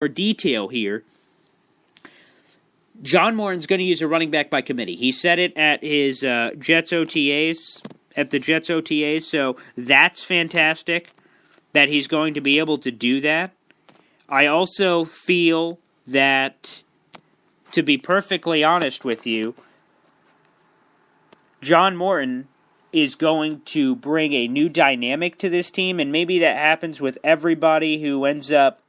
more detail here, John Morton's going to use a running back by committee. He said it at his Jets OTAs, so that's fantastic that he's going to be able to do that. I also feel that, to be perfectly honest with you, John Morton is going to bring a new dynamic to this team, and maybe that happens with everybody who ends up,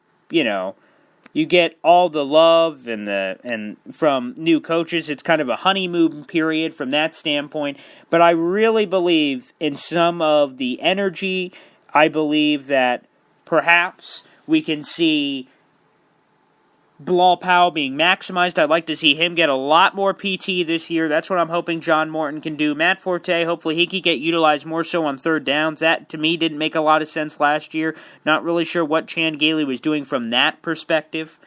you get all the love and from new coaches. It's kind of a honeymoon period from that standpoint. But I really believe in some of the energy. I believe that perhaps we can see Bilal Powell being maximized. I'd like to see him get a lot more PT this year. That's what I'm hoping John Morton can do. Matt Forte, hopefully he can get utilized more so on third downs. That, to me, didn't make a lot of sense last year. Not really sure what Chan Gailey was doing from that perspective.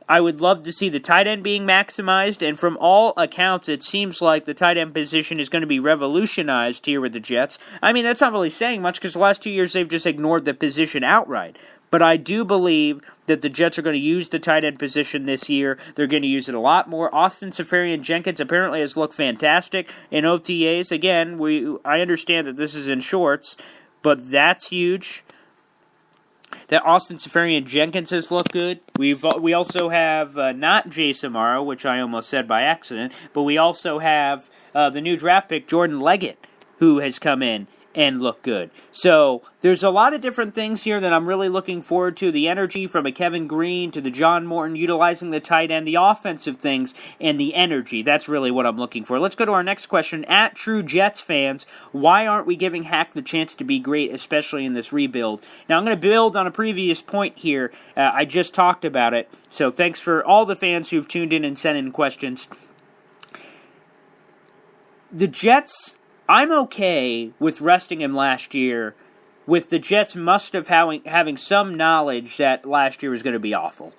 I would love to see the tight end being maximized, and from all accounts, it seems like the tight end position is going to be revolutionized here with the Jets. I mean, that's not really saying much because the last 2 years they've just ignored the position outright. But I do believe that the Jets are going to use the tight end position this year. They're going to use it a lot more. Austin Seferian-Jenkins apparently has looked fantastic in OTAs. Again, I understand that this is in shorts, but that's huge. That Austin Seferian-Jenkins has looked good. We also have not Jason Morrow, which I almost said by accident, but we also have the new draft pick, Jordan Leggett, who has come in and look good. So there's a lot of different things here that I'm really looking forward to. The energy from a Kevin Green to the John Morton utilizing the tight end, the offensive things, and the energy. That's really what I'm looking for. Let's go to our next question. At True Jets fans, why aren't we giving Hack the chance to be great, especially in this rebuild? Now, I'm going to build on a previous point here. I just talked about it. So thanks for all the fans who've tuned in and sent in questions. The Jets, I'm okay with resting him last year, with the Jets must have having some knowledge that last year was going to be awful,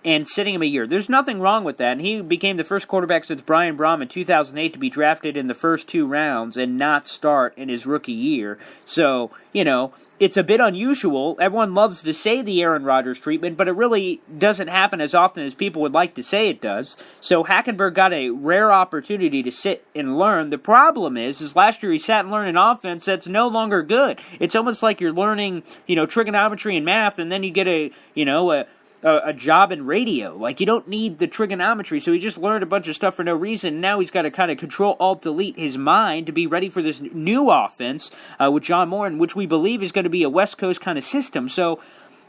and sitting him a year. There's nothing wrong with that, and he became the first quarterback since Brian Brom in 2008 to be drafted in the first 2 rounds and not start in his rookie year. So, it's a bit unusual. Everyone loves to say the Aaron Rodgers treatment, but it really doesn't happen as often as people would like to say it does. So Hackenberg got a rare opportunity to sit and learn. The problem is last year he sat and learned an offense that's no longer good. It's almost like you're learning, trigonometry and math, and then you get a job in radio. Like, you don't need the trigonometry, so he just learned a bunch of stuff for no reason. Now he's got to kind of Control-Alt-Delete his mind to be ready for this new offense with John Morton, which we believe is going to be a West Coast kind of system. So,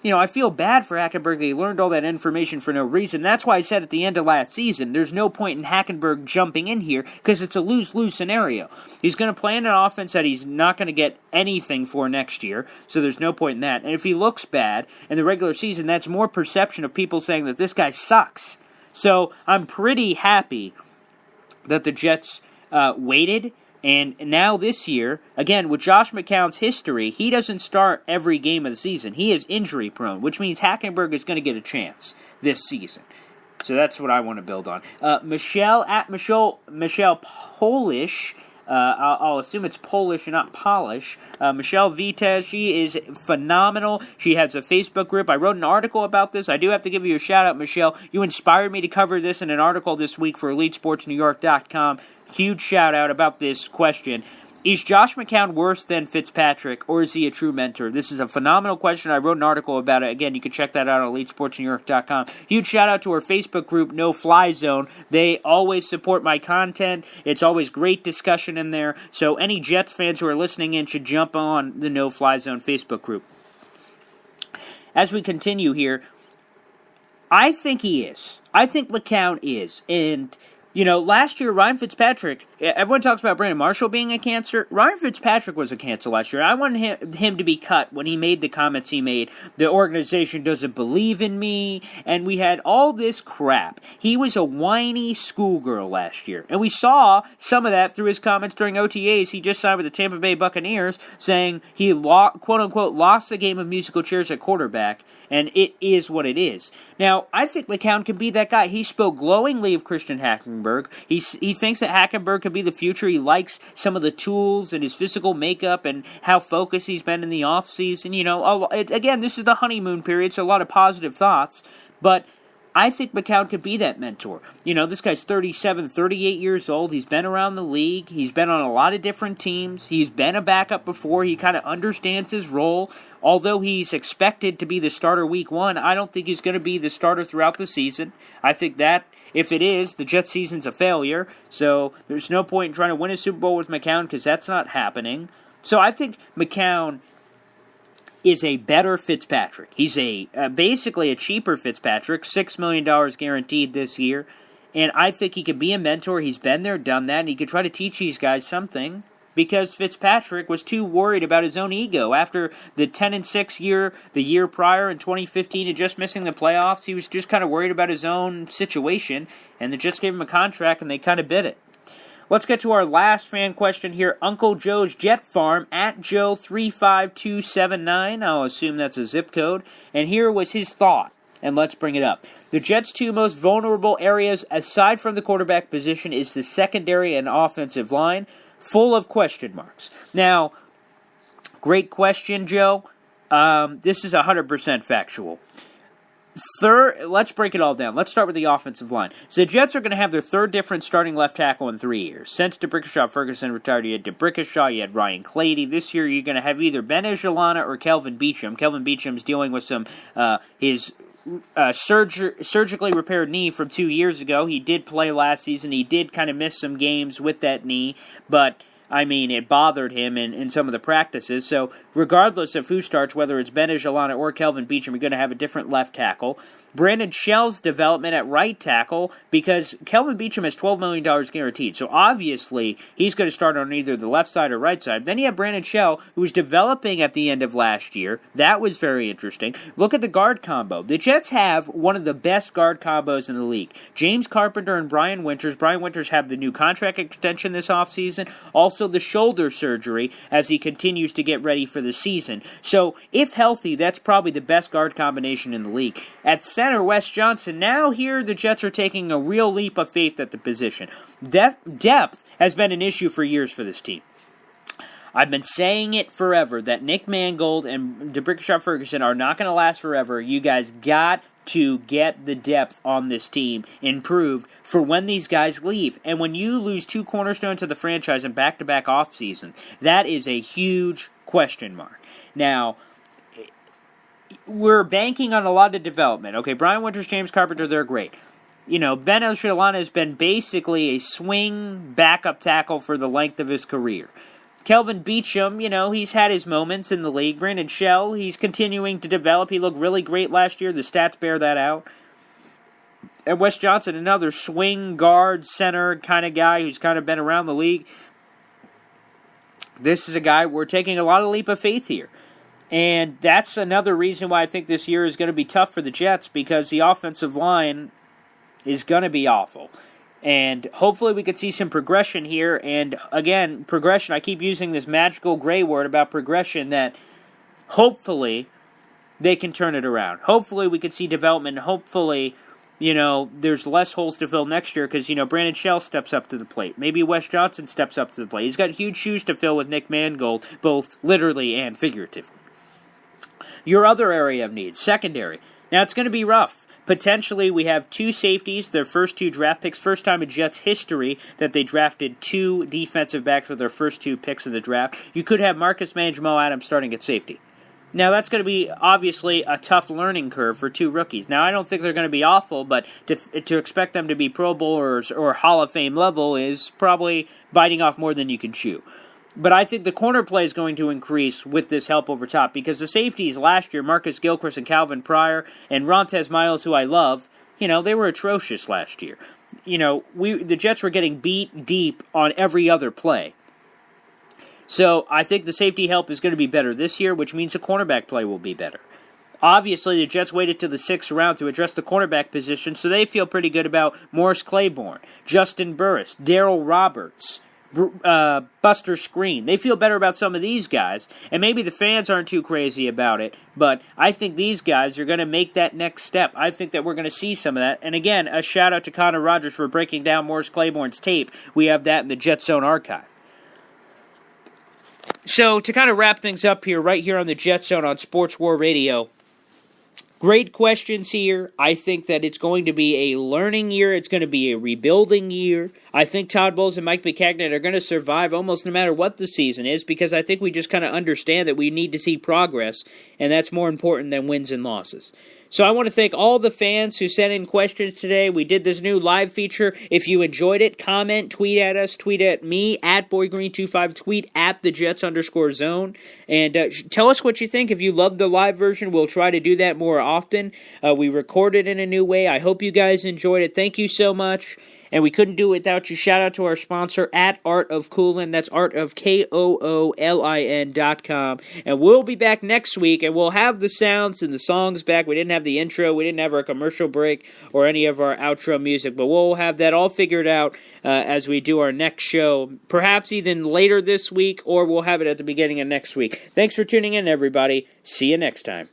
I feel bad for Hackenberg that he learned all that information for no reason. That's why I said at the end of last season, there's no point in Hackenberg jumping in here because it's a lose-lose scenario. He's going to play in an offense that he's not going to get anything for next year, so there's no point in that. And if he looks bad in the regular season, that's more perception of people saying that this guy sucks. So I'm pretty happy that the Jets waited. And now this year, again, with Josh McCown's history, he doesn't start every game of the season. He is injury-prone, which means Hackenberg is going to get a chance this season. So that's what I want to build on. Michelle Polish, I'll assume it's Polish and not Polish. Michelle Vitez, she is phenomenal. She has a Facebook group. I wrote an article about this. I do have to give you a shout-out, Michelle. You inspired me to cover this in an article this week for EliteSportsNewYork.com. Huge shout-out about this question. Is Josh McCown worse than Fitzpatrick, or is he a true mentor? This is a phenomenal question. I wrote an article about it. Again, you can check that out on EliteSportsNewYork.com. Huge shout-out to our Facebook group, No Fly Zone. They always support my content. It's always great discussion in there. So any Jets fans who are listening in should jump on the No Fly Zone Facebook group. As we continue here, I think he is. I think McCown is. And last year, Ryan Fitzpatrick, everyone talks about Brandon Marshall being a cancer. Ryan Fitzpatrick was a cancer last year. I wanted him to be cut when he made the comments he made. The organization doesn't believe in me, and we had all this crap. He was a whiny schoolgirl last year, and we saw some of that through his comments during OTAs. He just signed with the Tampa Bay Buccaneers, saying he, quote-unquote, lost the game of musical chairs at quarterback, and it is what it is. Now, I think McCown can be that guy. He spoke glowingly of Christian Hackenberg. He thinks that Hackenberg could be the future. He likes some of the tools and his physical makeup and how focused he's been in the offseason. Again, this is the honeymoon period, so a lot of positive thoughts. But I think McCown could be that mentor. This guy's 37, 38 years old. He's been around the league. He's been on a lot of different teams. He's been a backup before. He kind of understands his role. Although he's expected to be the starter week 1, I don't think he's going to be the starter throughout the season. I think that, if it is, the Jets season's a failure. So there's no point in trying to win a Super Bowl with McCown because that's not happening. So I think McCown is a better Fitzpatrick. He's basically a cheaper Fitzpatrick, $6 million guaranteed this year, and I think he could be a mentor. He's been there, done that, and he could try to teach these guys something because Fitzpatrick was too worried about his own ego. After the 10-6 year, the year prior in 2015, and just missing the playoffs, he was just kind of worried about his own situation, and the Jets gave him a contract, and they kind of bit it. Let's get to our last fan question here. Uncle Joe's Jet Farm, at Joe35279. I'll assume that's a zip code. And here was his thought, and let's bring it up. The Jets' two most vulnerable areas, aside from the quarterback position, is the secondary and offensive line, full of question marks. Now, great question, Joe. This is 100% factual. Let's break it all down. Let's start with the offensive line. So the Jets are going to have their third different starting left tackle in 3 years. Since DeBrickashaw Ferguson retired, you had DeBrickashaw, you had Ryan Clady. This year you're going to have either Ben Ejolana or Kelvin Beachum. Kelvin Beachum's dealing with some his surgically repaired knee from 2 years ago. He did play last season. He did kind of miss some games with that knee, but it bothered him in some of the practices. So regardless of who starts, whether it's Ben Ejolana or Kelvin Beachum, you're going to have a different left tackle. Brandon Shell's development at right tackle, because Kelvin Beachum has $12 million guaranteed. So obviously, he's going to start on either the left side or right side. Then you have Brandon Shell, who was developing at the end of last year. That was very interesting. Look at the guard combo. The Jets have one of the best guard combos in the league. James Carpenter and Brian Winters. Brian Winters have the new contract extension this offseason. Also the shoulder surgery as he continues to get ready for the season. So, if healthy, that's probably the best guard combination in the league. At center, Wes Johnson. Now here the Jets are taking a real leap of faith at the position. Depth has been an issue for years for this team. I've been saying it forever that Nick Mangold and DeBrickashaw Ferguson are not going to last forever. You guys got to get the depth on this team improved for when these guys leave. And when you lose two cornerstones of the franchise in back-to-back offseason, that is a huge question mark. Now, we're banking on a lot of development. Okay, Brian Winters, James Carpenter, they're great. Ben Ejolana has been basically a swing backup tackle for the length of his career. Kelvin Beachum, he's had his moments in the league. Brandon Shell, he's continuing to develop. He looked really great last year. The stats bear that out. And Wes Johnson, another swing guard center kind of guy who's kind of been around the league. This is a guy we're taking a lot of leap of faith here. And that's another reason why I think this year is going to be tough for the Jets, because the offensive line is going to be awful. And hopefully we could see some progression here. And again, progression, I keep using this magical gray word about progression, that hopefully they can turn it around. Hopefully we could see development. Hopefully, there's less holes to fill next year because, Brandon Shell steps up to the plate. Maybe Wes Johnson steps up to the plate. He's got huge shoes to fill with Nick Mangold, both literally and figuratively. Your other area of need, secondary. Now, it's going to be rough. Potentially, we have two safeties, their first two draft picks. First time in Jets history that they drafted two defensive backs with their first two picks in the draft. You could have Marcus May and Jamal Adams starting at safety. Now, that's going to be, obviously, a tough learning curve for two rookies. Now, I don't think they're going to be awful, but to expect them to be Pro Bowlers or Hall of Fame level is probably biting off more than you can chew. But I think the corner play is going to increase with this help over top, because the safeties last year, Marcus Gilchrist and Calvin Pryor, and Rontez Miles, who I love, they were atrocious last year. The Jets were getting beat deep on every other play. So I think the safety help is going to be better this year, which means the cornerback play will be better. Obviously, the Jets waited till the 6th round to address the cornerback position, so they feel pretty good about Morris Claiborne, Justin Burris, Darryl Roberts, Buster Screen. They feel better about some of these guys, and maybe the fans aren't too crazy about it, but I think these guys are going to make that next step. I think that we're going to see some of that. And again, a shout out to Connor Rogers for breaking down Morris Claiborne's tape. We have that in the Jet Zone archive. So, to kind of wrap things up here, right here on the Jet Zone on Sports War Radio, Great questions here. I think that it's going to be a learning year. It's going to be a rebuilding year. I think Todd Bowles and Mike Buchanan are going to survive almost no matter what the season is, because I think we just kind of understand that we need to see progress, and that's more important than wins and losses. So I want to thank all the fans who sent in questions today. We did this new live feature. If you enjoyed it, comment, tweet at us, tweet at me, at BoyGreen25, tweet at @thejets_zone, and tell us what you think. If you love the live version, we'll try to do that more often. We record it in a new way. I hope you guys enjoyed it. Thank you so much. And we couldn't do it without you. Shout out to our sponsor at Art of Coolin. That's Art of KOOLIN.com. And we'll be back next week, and we'll have the sounds and the songs back. We didn't have the intro. We didn't have our commercial break or any of our outro music. But we'll have that all figured out as we do our next show. Perhaps even later this week, or we'll have it at the beginning of next week. Thanks for tuning in, everybody. See you next time.